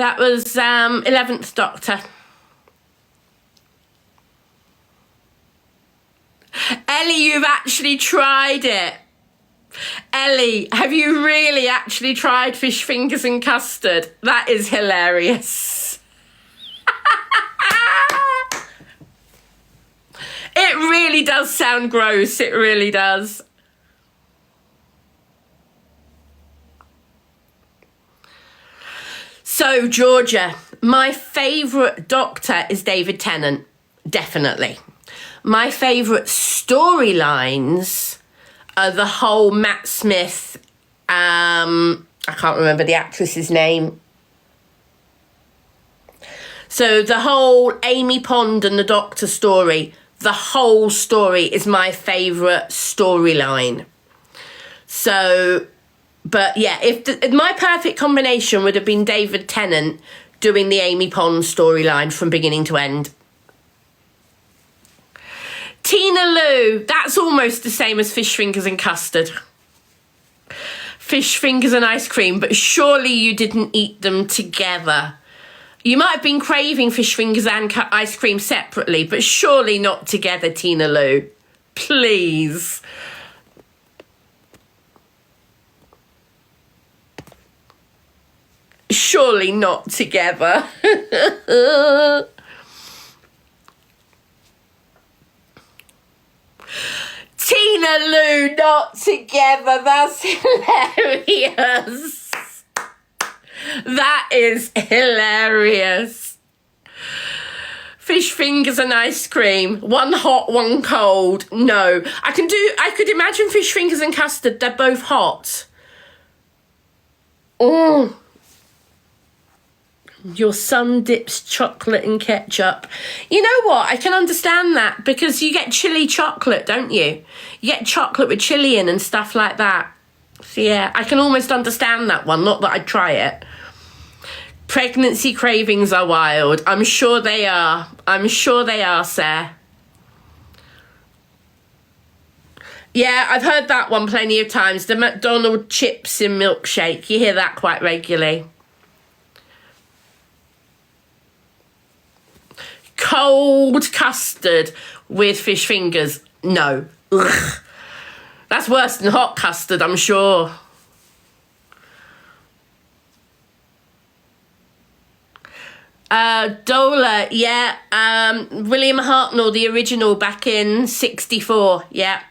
That was 11th Doctor. Ellie, you've actually tried it. Ellie, have you really actually tried fish fingers and custard? That is hilarious. It really does sound gross. It really does. So, Georgia, my favourite Doctor is David Tennant. Definitely. My favourite storylines are the whole Matt Smith, I can't remember the actress's name. So the whole Amy Pond and the Doctor story, the whole story is my favourite storyline. So, but yeah, if my perfect combination would have been David Tennant doing the Amy Pond storyline from beginning to end. Tina Lou, that's almost the same as fish fingers and custard. Fish fingers and ice cream, but surely you didn't eat them together. You might have been craving fish fingers and ice cream separately, but surely not together, Tina Lou. Please. Surely not together. Tina Lou, not together. That's hilarious. That is hilarious. Fish fingers and ice cream. One hot, one cold. No. I could imagine fish fingers and custard. They're both hot. Oh. Your son dips chocolate in ketchup. You know what? I can understand that because you get chili chocolate, don't you? You get chocolate with chili in and stuff like that. So yeah, I can almost understand that one. Not that I'd try it. Pregnancy cravings are wild. I'm sure they are. I'm sure they are, Sarah. Yeah, I've heard that one plenty of times. The McDonald's chips in milkshake. You hear that quite regularly. Cold custard with fish fingers. No. Ugh. That's worse than hot custard, I'm sure. Dola, yeah. William Hartnell, the original back in 64, yeah.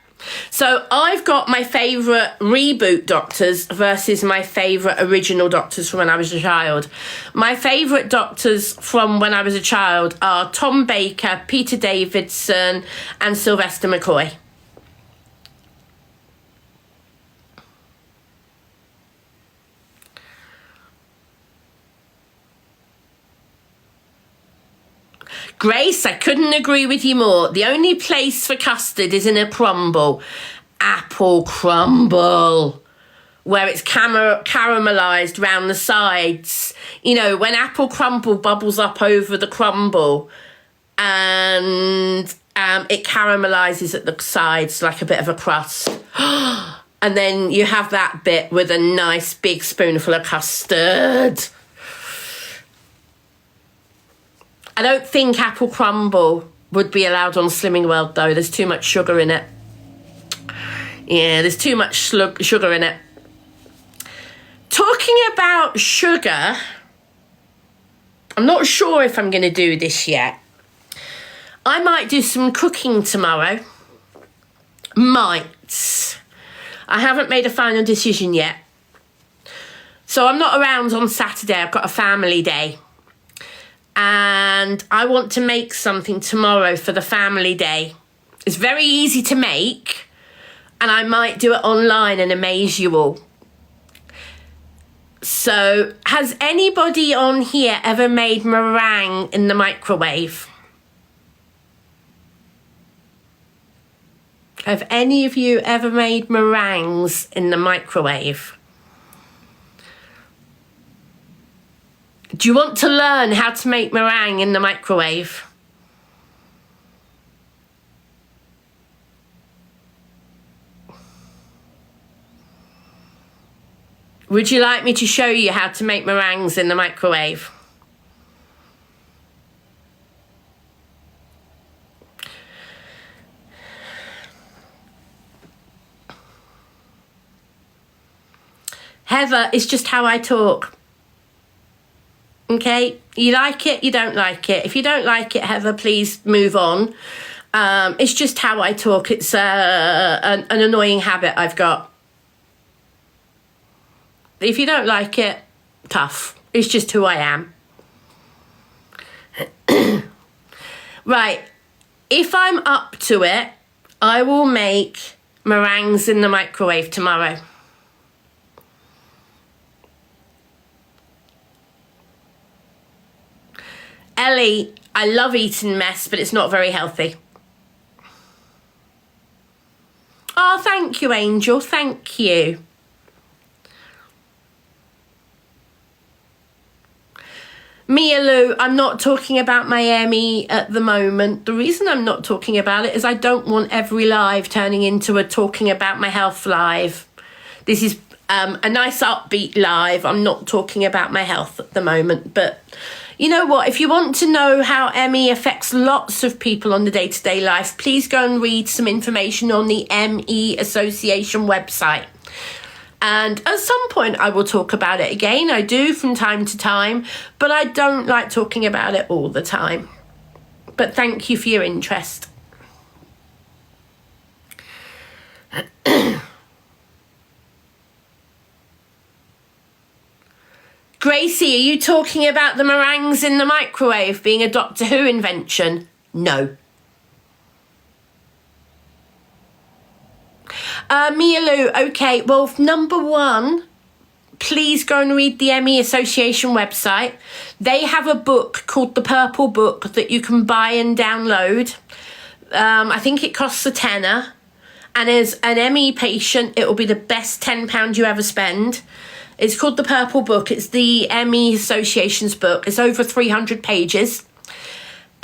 So I've got my favourite reboot Doctors versus my favourite original Doctors from when I was a child. My favourite Doctors from when I was a child are Tom Baker, Peter Davidson and Sylvester McCoy. Grace, I couldn't agree with you more. The only place for custard is in a crumble. Apple crumble. Where it's caramelised round the sides. You know, when apple crumble bubbles up over the crumble and it caramelises at the sides like a bit of a crust. And then you have that bit with a nice big spoonful of custard. I don't think apple crumble would be allowed on Slimming World, though. There's too much sugar in it. Yeah, there's too much sugar in it. Talking about sugar, I'm not sure if I'm going to do this yet. I might do some cooking tomorrow. Might. I haven't made a final decision yet. So I'm not around on Saturday. I've got a family day. And I want to make something tomorrow for the family day. It's very easy to make, and I might do it online and amaze you all. So, has anybody on here ever made meringue in the microwave? Have any of you ever made meringues in the microwave? Do you want to learn how to make meringue in the microwave? Would you like me to show you how to make meringues in the microwave? Heather, it's just how I talk. Okay? You like it, you don't like it. If you don't like it, Heather, please move on. It's just how I talk. It's an annoying habit I've got. If you don't like it, tough. It's just who I am. Right. If I'm up to it, I will make meringues in the microwave tomorrow. Ellie, I love eating mess, but it's not very healthy. Oh, thank you, Angel. Thank you. Mia Lou, I'm not talking about my ME at the moment. The reason I'm not talking about it is I don't want every live turning into a talking about my health live. This is a nice upbeat live. I'm not talking about my health at the moment. But you know what? If you want to know how ME affects lots of people on the day-to-day life, please go and read some information on the ME Association website. And at some point I will talk about it again. I do from time to time, but I don't like talking about it all the time. But thank you for your interest. Gracie, are you talking about the meringues in the microwave being a Doctor Who invention? No. Mia Lou, okay, well, number one, please go and read the ME Association website. They have a book called The Purple Book that you can buy and download. I think it costs a tenner. And as an ME patient, it will be the best £10 you ever spend. It's called The Purple Book. It's the ME Association's book. It's over 300 pages.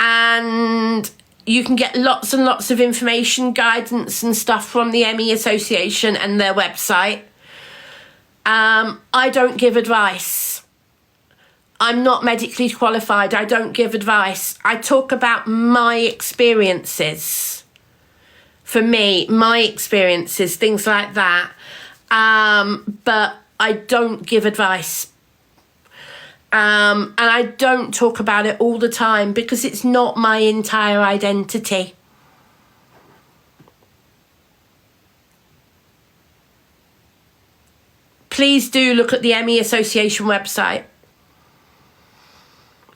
And you can get lots and lots of information, guidance and stuff from the ME Association and their website. I don't give advice. I'm not medically qualified. I don't give advice. I talk about my experiences. For me, my experiences, things like that. But I don't give advice. And I don't talk about it all the time because it's not my entire identity. Please do look at the ME Association website.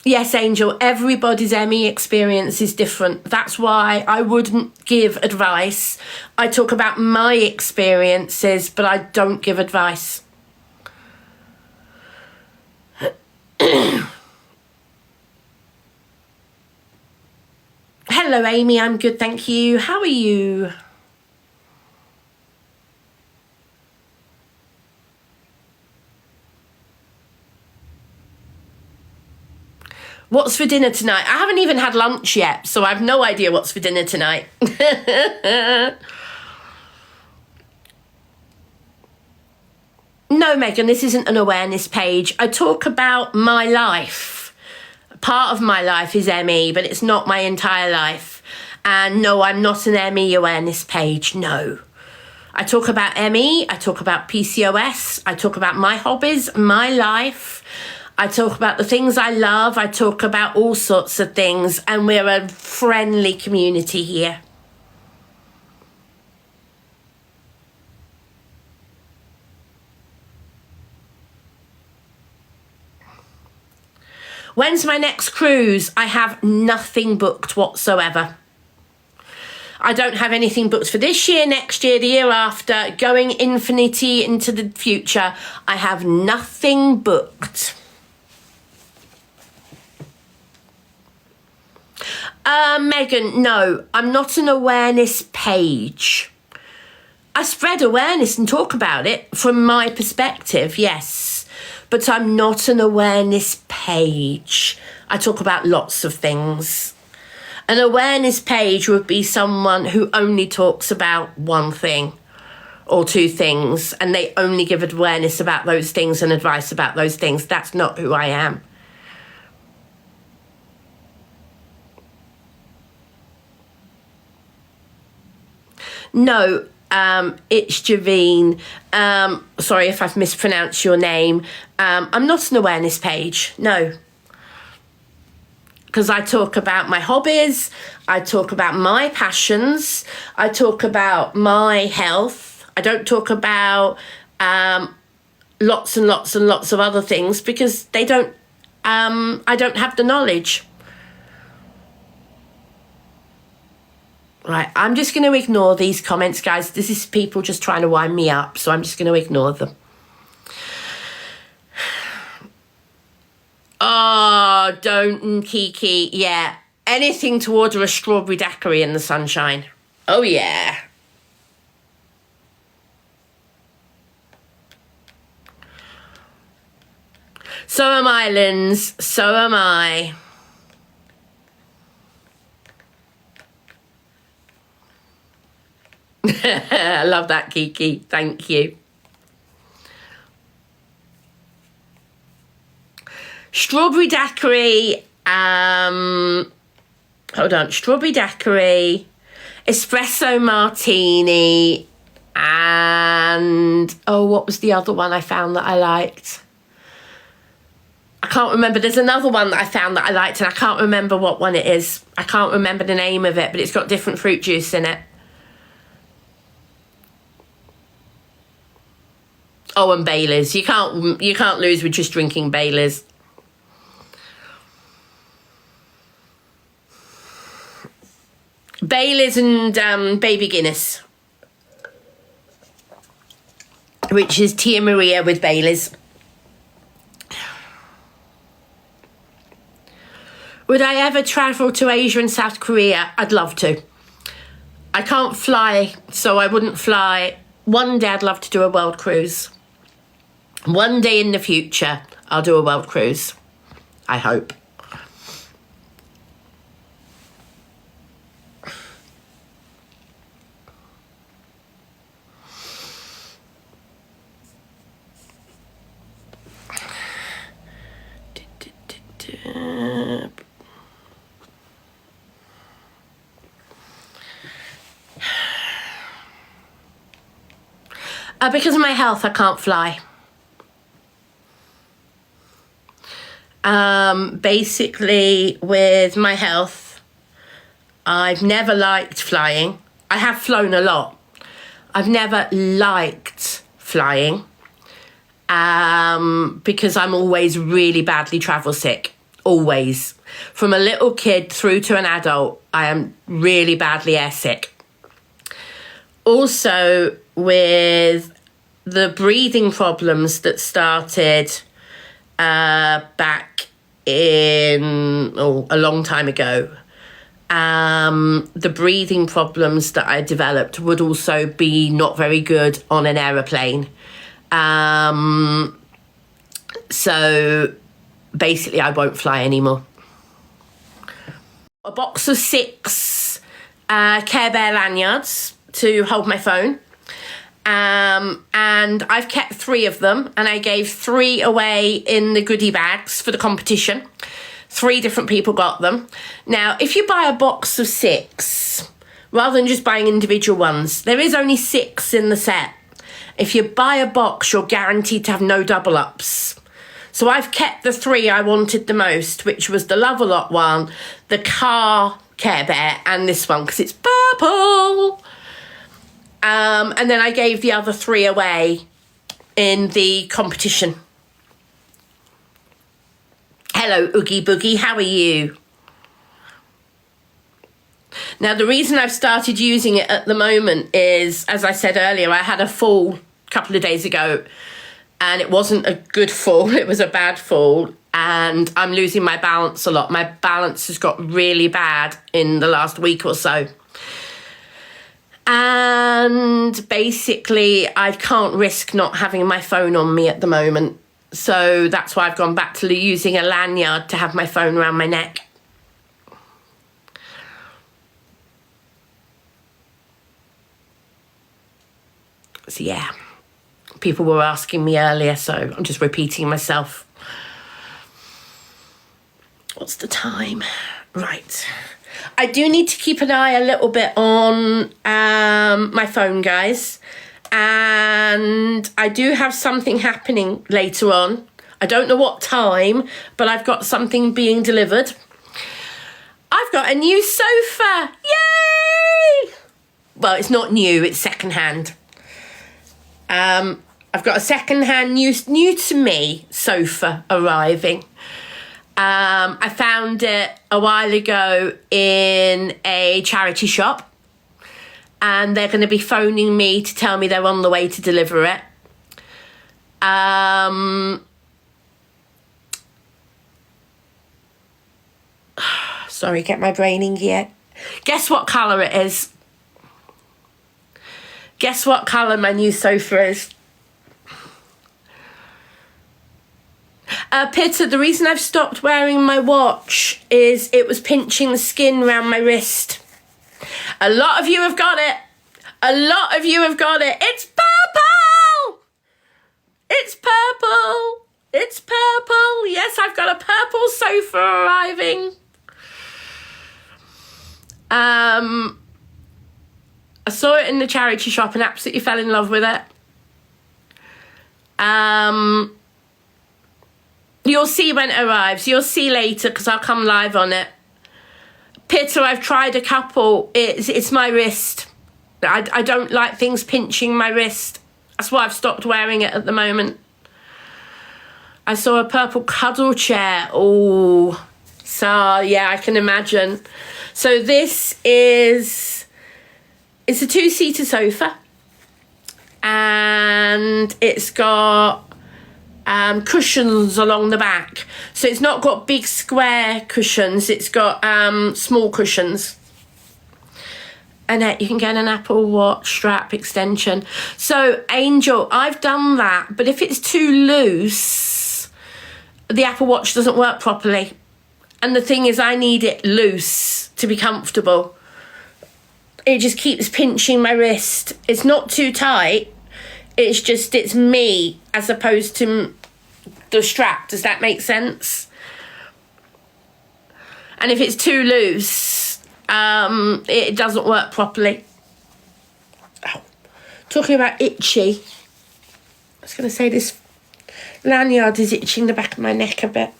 Yes, Angel, everybody's ME experience is different. That's why I wouldn't give advice. I talk about my experiences, but I don't give advice. Hello, Amy. I'm good, thank you. How are you? What's for dinner tonight? I haven't even had lunch yet, so I have no idea what's for dinner tonight. No, Megan, this isn't an awareness page. I talk about my life. Part of my life is ME, but it's not my entire life. And no, I'm not an ME awareness page, no. I talk about ME, I talk about PCOS, I talk about my hobbies, my life. I talk about the things I love, I talk about all sorts of things, and we're a friendly community here. When's my next cruise? I have nothing booked whatsoever. I don't have anything booked for this year, next year, the year after, going infinity into the future. I have nothing booked. Megan, no, I'm not an awareness page. I spread awareness and talk about it from my perspective, yes. But I'm not an awareness page. I talk about lots of things. An awareness page would be someone who only talks about one thing or two things, and they only give awareness about those things and advice about those things. That's not who I am. No, It's Javine. Sorry if I've mispronounced your name. I'm not an awareness page, no. Because I talk about my hobbies, I talk about my passions, I talk about my health. I don't talk about lots and lots and lots of other things because I don't have the knowledge. Right, I'm just going to ignore these comments, guys. This is people just trying to wind me up, so I'm just going to ignore them. Oh, don't Kiki. Yeah, anything to order a strawberry daiquiri in the sunshine. Oh, yeah. So am I, Linz. So am I. I love that, Kiki. Thank you. Strawberry daiquiri, hold on, strawberry daiquiri, espresso martini, and, oh, what was the other one I found that I liked? I can't remember. There's another one that I found that I liked, and I can't remember what one it is. I can't remember the name of it, but it's got different fruit juice in it. Oh, and Baileys. You can't lose with just drinking Baileys. Baileys and Baby Guinness, which is Tia Maria with Baileys. Would I ever travel to Asia and South Korea? I'd love to. I can't fly, so I wouldn't fly. One day I'd love to do a world cruise. One day in the future, I'll do a world cruise. I hope. Because of my health, I can't fly. Basically, with my health, I've never liked flying. I have flown a lot. I've never liked flying because I'm always really badly travel sick. Always. From a little kid through to an adult, I am really badly airsick. Also, with the breathing problems that started back in a long time ago, the breathing problems that I developed would also be not very good on an aeroplane. So basically I won't fly anymore. A box of 6 Care Bear lanyards to hold my phone. And I've kept 3 of them, and I gave 3 away in the goodie bags for the competition. 3 different people got them. Now, if you buy a box of 6, rather than just buying individual ones, there is only 6 in the set. If you buy a box, you're guaranteed to have no double ups. So I've kept the 3 I wanted the most, which was the Love-A-Lot one, the car Care Bear, and this one, because it's purple. And then I gave the other 3 away in the competition. Hello, Oogie Boogie, how are you? Now, the reason I've started using it at the moment is, as I said earlier, I had a fall a couple of days ago, and it wasn't a good fall, it was a bad fall, and I'm losing my balance a lot. My balance has got really bad in the last week or so. And basically, I can't risk not having my phone on me at the moment. So that's why I've gone back to using a lanyard to have my phone around my neck. So yeah, people were asking me earlier, so I'm just repeating myself. What's the time? Right. I do need to keep an eye a little bit on my phone, guys. And I do have something happening later on. I don't know what time, but I've got something being delivered. I've got a new sofa. Yay! Well, it's not new, it's secondhand. I've got a secondhand, new to me sofa arriving. I found it a while ago in a charity shop. And they're going to be phoning me to tell me they're on the way to deliver it. Sorry, get my brain in gear. Guess what colour it is? Guess what colour my new sofa is? Peter, the reason I've stopped wearing my watch is it was pinching the skin around my wrist. A lot of you have got it. A lot of you have got it. It's purple. It's purple. It's purple. Yes, I've got a purple sofa arriving. I saw it in the charity shop and absolutely fell in love with it. You'll see when it arrives. You'll see later because I'll come live on it. Peter, I've tried a couple. It's my wrist. I don't like things pinching my wrist. That's why I've stopped wearing it at the moment. I saw a purple cuddle chair. Oh, so yeah, I can imagine. So this is, it's a 2-seater sofa. And it's got cushions along the back. So it's not got big square cushions, it's got small cushions. Annette, you can get an Apple Watch strap extension. So Angel, I've done that, but if it's too loose, the Apple Watch doesn't work properly. And the thing is, I need it loose to be comfortable. It just keeps pinching my wrist. It's not too tight. It's just, it's me as opposed to the strap. Does that make sense? And if it's too loose, it doesn't work properly. Oh. Talking about itchy, I was going to say this lanyard is itching the back of my neck a bit.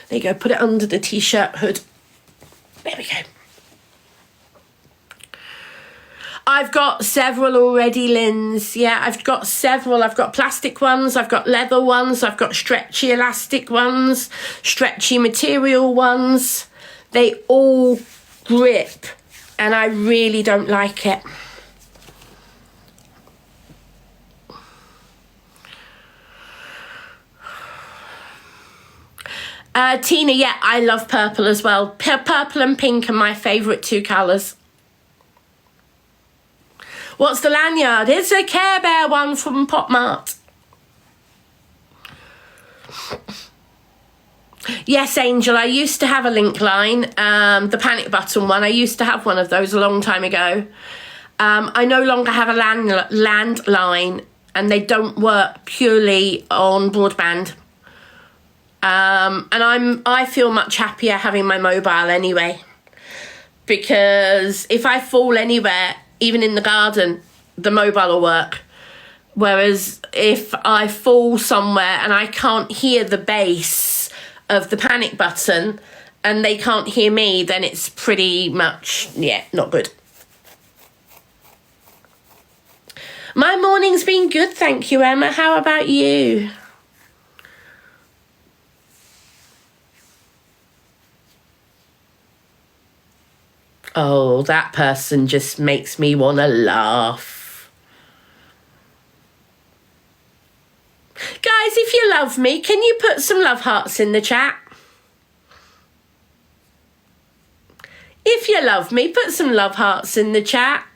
There you go, put it under the t-shirt hood. There we go. I've got several already, Linz. Yeah, I've got several. I've got plastic ones, I've got leather ones, I've got stretchy elastic ones, stretchy material ones. They all grip, and I really don't like it. Tina, yeah, I love purple as well. Purple and pink are my favourite two colours. What's the lanyard? It's a Care Bear one from Pop Mart. Yes, Angel, I used to have a link line, the panic button one. I used to have one of those a long time ago. I no longer have a landline, and they don't work purely on broadband. And I feel much happier having my mobile anyway, because if I fall anywhere, even in the garden, the mobile will work. Whereas if I fall somewhere and I can't hear the bass of the panic button and they can't hear me, then it's pretty much, yeah, not good. My morning's been good, thank you, Emma. How about you? Oh, that person just makes me want to laugh. Guys, if you love me, can you put some love hearts in the chat? If you love me, put some love hearts in the chat.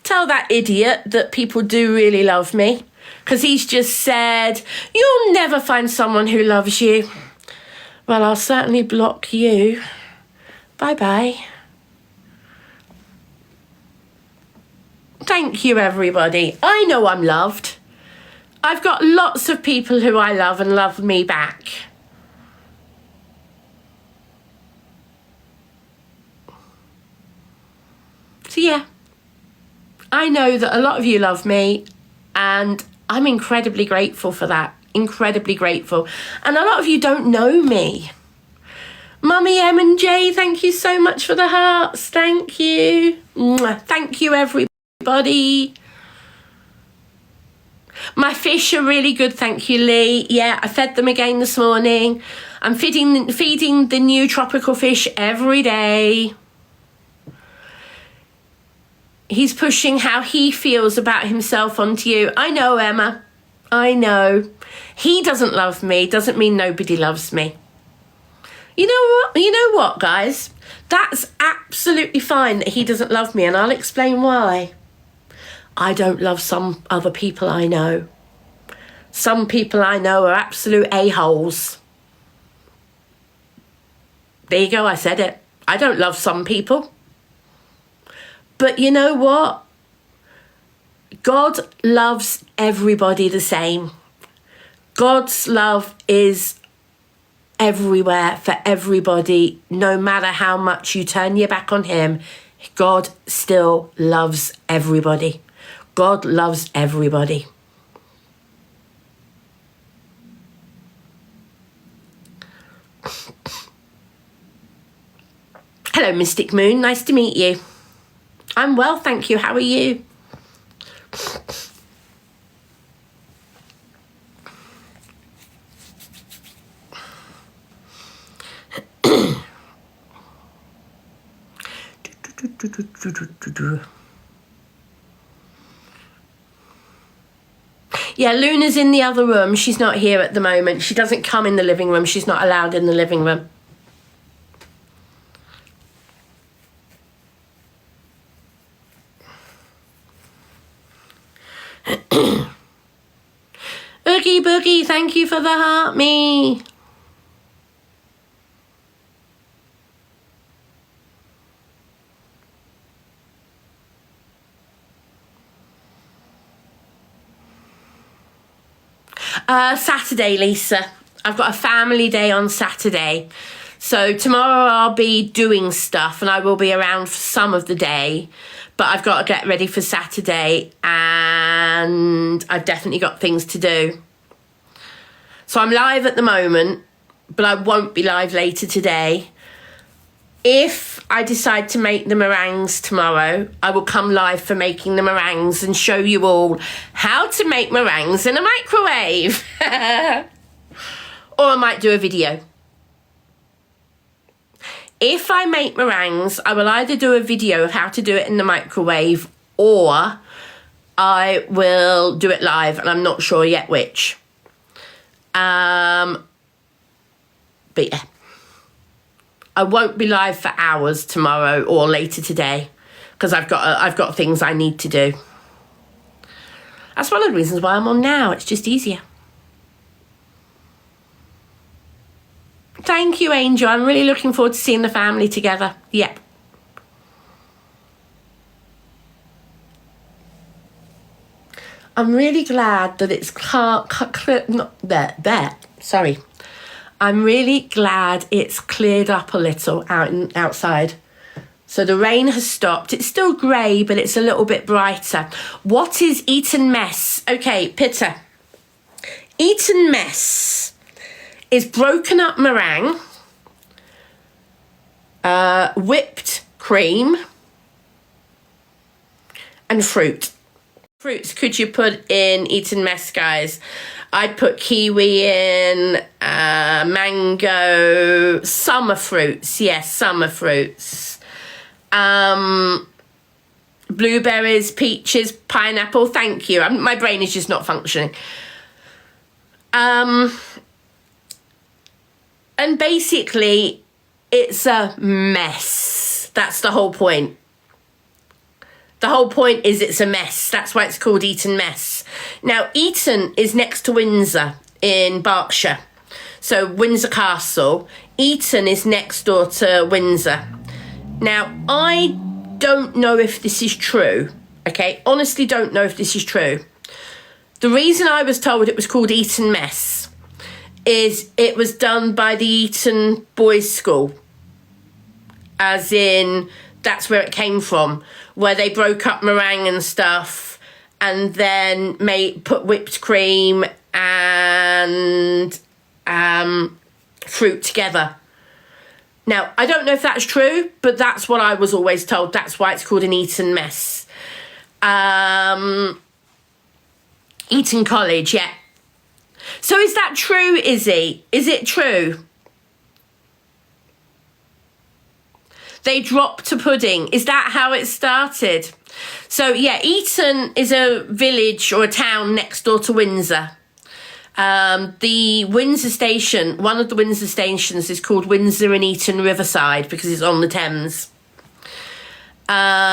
Tell that idiot that people do really love me, because he's just said, you'll never find someone who loves you. Well, I'll certainly block you. Bye-bye. Thank you, everybody. I know I'm loved. I've got lots of people who I love and love me back. yeah, I know that a lot of you love me, and I'm incredibly grateful for that. Incredibly grateful. And a lot of you don't know me. Mummy M and J, thank you so much for the hearts. Thank you. Mwah. Thank you, everybody. My fish are really good, thank you, Lee. Yeah, I fed them again this morning. I'm feeding the new tropical fish every day. He's pushing how he feels about himself onto you. I know, Emma. I know. He doesn't love me. Doesn't mean nobody loves me. You know what, guys? That's absolutely fine that he doesn't love me, and I'll explain why. I don't love some other people I know. Some people I know are absolute a-holes. There you go, I said it. I don't love some people. But you know what? God loves everybody the same. God's love is everywhere for everybody. No matter how much you turn your back on him, God still loves everybody. God loves everybody. Hello, Mystic Moon. Nice to meet you. I'm well, thank you. How are you? Yeah, Luna's in the other room. She's not here at the moment. She doesn't come in the living room. She's not allowed in the living room. Oogie Boogie, thank you for the heart me. Saturday, Lisa. I've got a family day on Saturday. So tomorrow I'll be doing stuff and I will be around for some of the day. But I've got to get ready for Saturday and I've definitely got things to do. So I'm live at the moment, but I won't be live later today. If I decide to make the meringues tomorrow, I will come live for making the meringues and show you all how to make meringues in a microwave. Or I might do a video. If I make meringues, I will either do a video of how to do it in the microwave or I will do it live, and I'm not sure yet which. But yeah. I won't be live for hours tomorrow or later today because I've got things I need to do. That's one of the reasons why I'm on now. It's just easier. Thank you, Angel. I'm really looking forward to seeing the family together. Yep. I'm really glad that it's Sorry. I'm really glad it's cleared up a little outside. So the rain has stopped. It's still grey, but it's a little bit brighter. What is Eton mess? Okay, Pitta. Eton mess is broken up meringue, whipped cream, and fruit. Fruits could you put in Eton mess, guys? I'd put kiwi in, mango, summer fruits. Yes, summer fruits. Blueberries, peaches, pineapple. Thank you. My brain is just not functioning. And basically, it's a mess. That's the whole point. The whole point is it's a mess. That's why it's called Eton mess. Now, Eton is next to Windsor in Berkshire. So, Windsor Castle. Eton is next door to Windsor. Now, I don't know if this is true. Okay? Honestly don't know if this is true. The reason I was told it was called Eton mess is it was done by the Eton Boys' School. As in, that's where it came from. where they broke up meringue and stuff and then put whipped cream and fruit together. Now, I don't know if that's true, but that's what I was always told. That's why it's called an Eton mess. Eton College, yeah. So is that true, Izzy? Is it true? They dropped a pudding. Is that how it started? So, yeah, Eton is a village or a town next door to Windsor. The Windsor station, one of the Windsor stations is called Windsor and Eton Riverside because it's on the Thames. Yeah.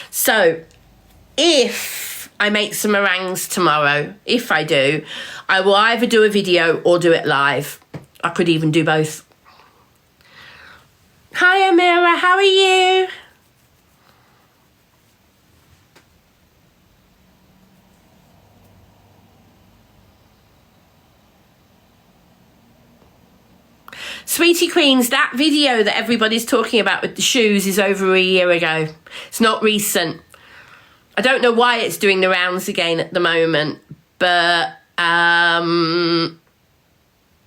So, if I make some meringues tomorrow, if I do, I will either do a video or do it live. I could even do both. Hi, Amira, how are you? Sweetie Queens, that video that everybody's talking about with the shoes is over a year ago. It's not recent. I don't know why it's doing the rounds again at the moment, but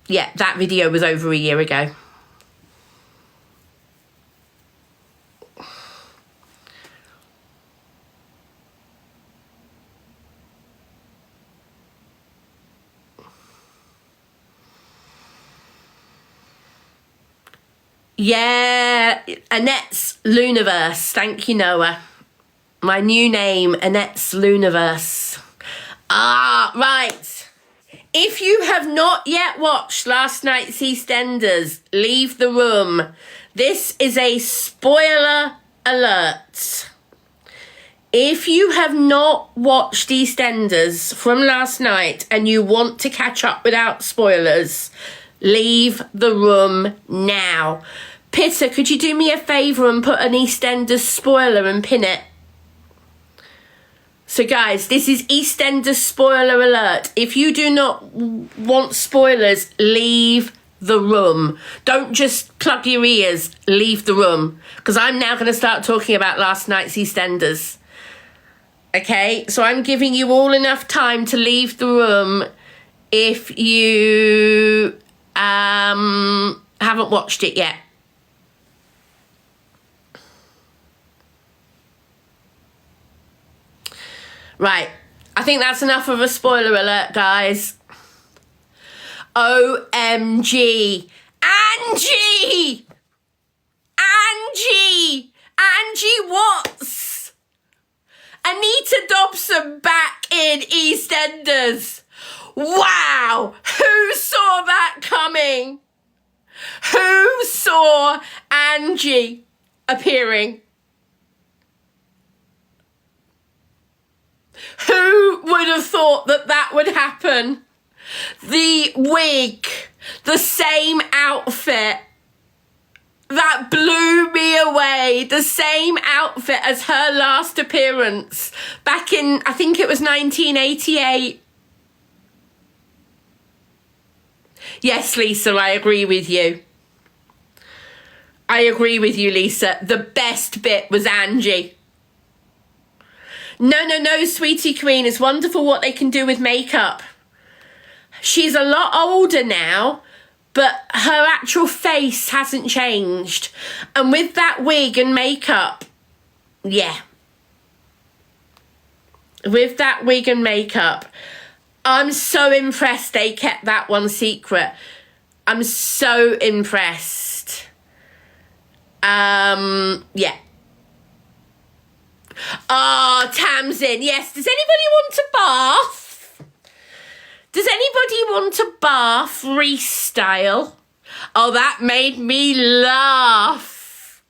yeah, that video was over a year ago. Yeah, Annette's Luniverse. Thank you, Noah. My new name, Annette's Luniverse. Ah, right. If you have not yet watched last night's EastEnders, leave the room. This is a spoiler alert. If you have not watched EastEnders from last night and you want to catch up without spoilers, leave the room now. Pitta, could you do me a favour and put an EastEnders spoiler and pin it? So guys, this is EastEnders spoiler alert. If you do not want spoilers, leave the room. Don't just plug your ears, leave the room. Because I'm now going to start talking about last night's EastEnders. Okay, so I'm giving you all enough time to leave the room if you haven't watched it yet. Right, I think that's enough of a spoiler alert, guys. OMG. Angie! Angie! Angie Watts! Anita Dobson back in EastEnders. Wow! Who saw that coming? Who saw Angie appearing? Who would have thought that that would happen? The wig, the same outfit, that blew me away. The same outfit as her last appearance back in, I think it was 1988. Yes, Lisa, I agree with you. I agree with you, Lisa. The best bit was Angie. No, Sweetie Queen. It's wonderful what they can do with makeup. She's a lot older now, but her actual face hasn't changed. And with that wig and makeup, yeah. With that wig and makeup, I'm so impressed they kept that one secret. I'm so impressed. Yeah. Oh, Tamsin, yes. Does anybody want a bath? Does anybody want a bath freestyle? Oh, that made me laugh.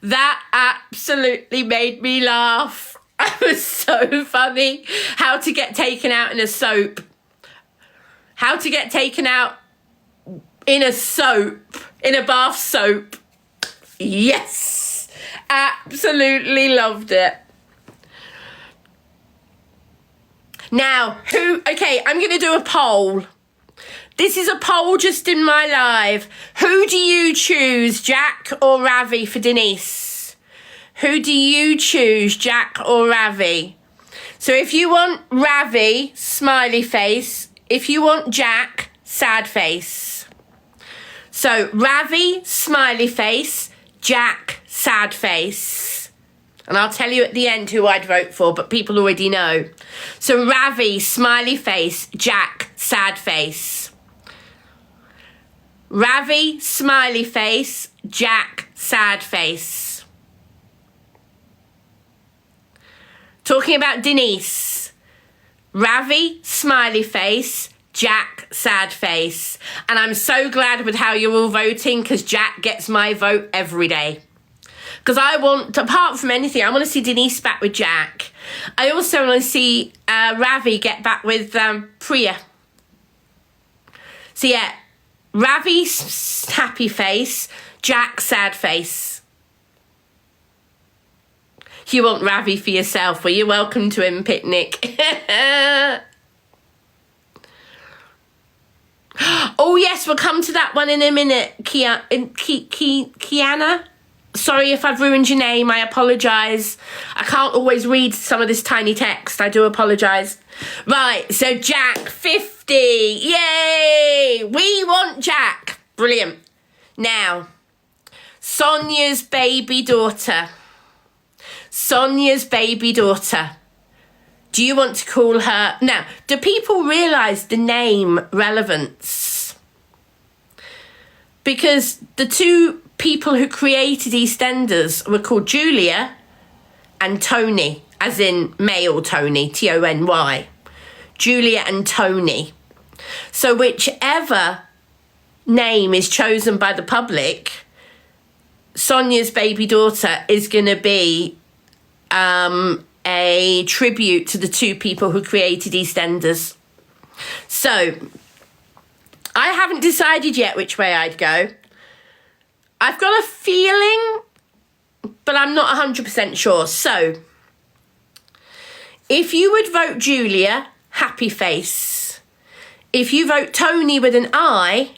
That absolutely made me laugh. It was so funny. How to get taken out in a soap. How to get taken out in a soap. In a bath soap. Yes. Absolutely loved it. Now, okay, I'm going to do a poll. This is a poll just in my live. Who do you choose, Jack or Ravi for Denise? Who do you choose, Jack or Ravi? So if you want Ravi, smiley face. If you want Jack, sad face. So Ravi, smiley face. Jack, sad face. And I'll tell you at the end who I'd vote for, but people already know. So Ravi, smiley face. Jack, sad face. Ravi, smiley face. Jack, sad face. Talking about Denise. Ravi, smiley face. Jack, sad face. And I'm so glad with how you're all voting, because Jack gets my vote every day. Because I want, apart from anything, I want to see Denise back with Jack. I also want to see Ravi get back with Priya. So yeah, Ravi, happy face. Jack, sad face. You want Ravi for yourself? Well, you're welcome to him, Picnic. Oh yes, we'll come to that one in a minute. Kiana? Sorry if I've ruined your name, I apologise. I can't always read some of this tiny text, I do apologise. Right, so Jack, 50, yay! We want Jack, brilliant. Now, Sonia's baby daughter. Sonia's baby daughter. Do you want to call her... Now, do people realise the name relevance? Because the two people who created EastEnders were called Julia and Tony, as in male Tony, Tony. Julia and Tony. So whichever name is chosen by the public, Sonia's baby daughter is going to be a tribute to the two people who created EastEnders. So I haven't decided yet which way I'd go. I've got a feeling, but I'm not 100% sure. So, if you would vote Julia, happy face. If you vote Tony with an I,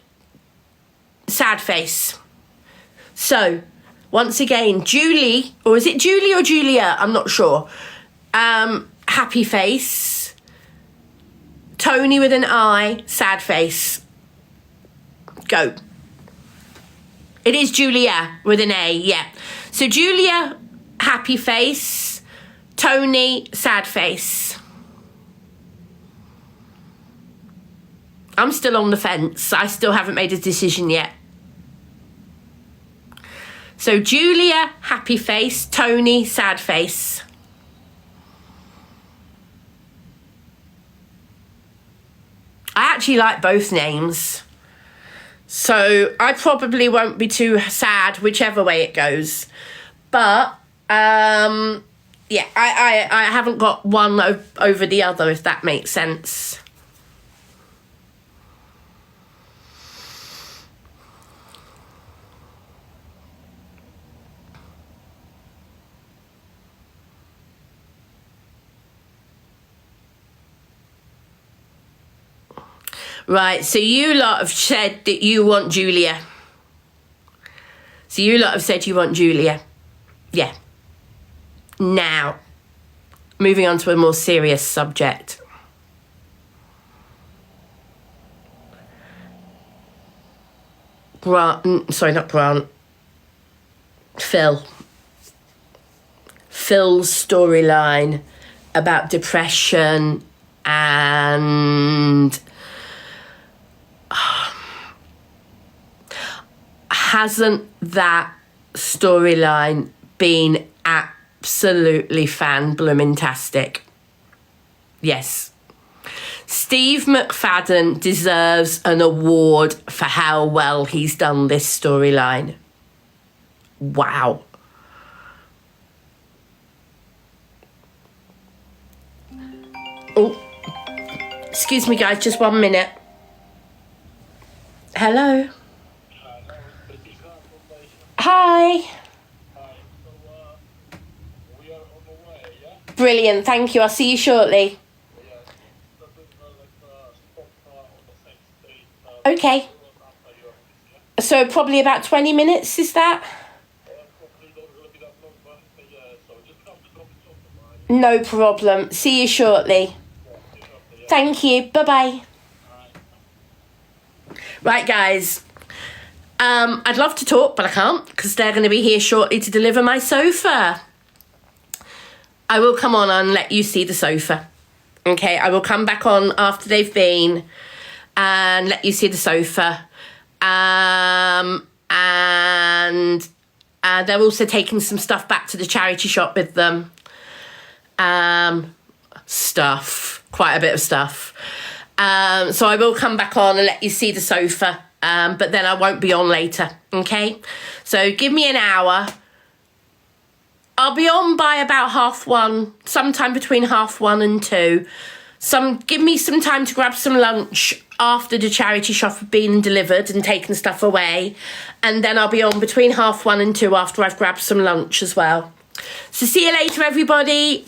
sad face. So, once again, Julie, or is it Julie or Julia? I'm not sure. Happy face. Tony with an I, sad face. Go. It is Julia with an A, yeah. So Julia, happy face. Tony, sad face. I'm still on the fence. I still haven't made a decision yet. So Julia, happy face. Tony, sad face. I actually like both names. So I probably won't be too sad whichever way it goes. But, yeah, I haven't got one over the other, if that makes sense. Right, so you lot have said that you want Julia. So you lot have said you want Julia. Yeah. Now, moving on to a more serious subject. Sorry, not Grant. Phil. Phil's storyline about depression and... Hasn't that storyline been absolutely fan-bloomintastic? Yes. Steve McFadden deserves an award for how well he's done this storyline. Wow. Oh, excuse me guys, just 1 minute. Hello. Hi. We are on the way, yeah? Brilliant, thank you. I'll see you shortly. Yes. Okay. So probably about 20 minutes, is that? No problem. See you shortly. Thank you. Bye-bye. Right, guys. I'd love to talk, but I can't because they're going to be here shortly to deliver my sofa. I will come on and let you see the sofa. Okay, I will come back on after they've been and let you see the sofa. And they're also taking some stuff back to the charity shop with them. Quite a bit of stuff. So I will come back on and let you see the sofa. But then I won't be on later, okay? So give me an hour. I'll be on by about 1:30, sometime between 1:30 and 2. Give me some time to grab some lunch after the charity shop have been delivered and taken stuff away. And then I'll be on between 1:30 and 2 after I've grabbed some lunch as well. So see you later, everybody.